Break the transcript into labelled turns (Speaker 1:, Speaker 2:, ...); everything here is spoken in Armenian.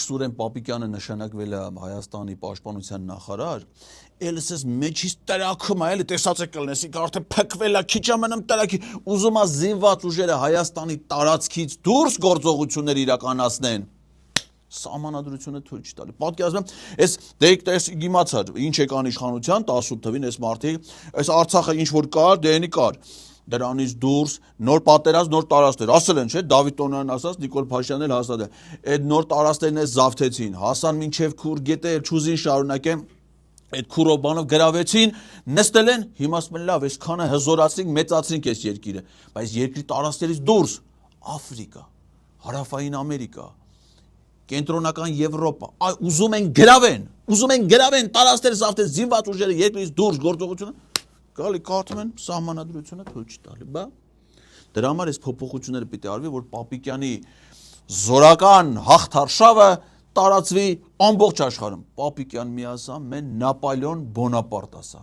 Speaker 1: Սուրեն Պապիկյանը նշանակվել է Հայաստանի պաշտպանության նախարար, էլս ես մեջից տրաքում է, էլի տեսած եք կլնես, ինք արդեն փքվել է, քիչ ամենամ տրակի, ուզում է զինված ուժերը Հայաստանի տարածքից դուրս գործողություններ իրականացնեն։ Սահմանադրությունը թույլ չի տալի։ Պատկերացնում ես, դե իմացար, ինչ եկան իշխանության 18 թվին այս մարդիկ, այս Արցախը ինչ որ կար, դենի կար։ Դրանից դուրս նոր պատերազմ, նոր տարածքներ, ասել են, չէ, Դավիթ Տոնյանն ասաց, Նիկոլ Փաշինյանն էլ հաստատել։ Այդ նոր տարածքներն է զավթեցին, հասան մինչև քուր գետը չուզին շարունակեն, այդ քուրով բանով գրավեցին, նստել են, հիմա ասում են լավ, այսքանը հզորացրինք, մեծացրինք այս երկիրը, բայց երկրի տարածքներից դուրս Աֆրիկա, Հարավային Ամերիկա, Կենտրոնական Եվրոպա, ուզում են գրավեն, տարածքները զավթեն, զինված ուժերը երկրից դուրս գործողությունը գալի կարդում են սահմանադրությունը թույլ չի տալի, բա դրա համար այս փոփոխությունները պիտի արվի, որ Պապիկյանի զորական հաղթարշավը տարածվի ամբողջ աշխարհում։ Պապիկյան մի ասա, մեն Նապոլեոն Բոնապարտ ասա։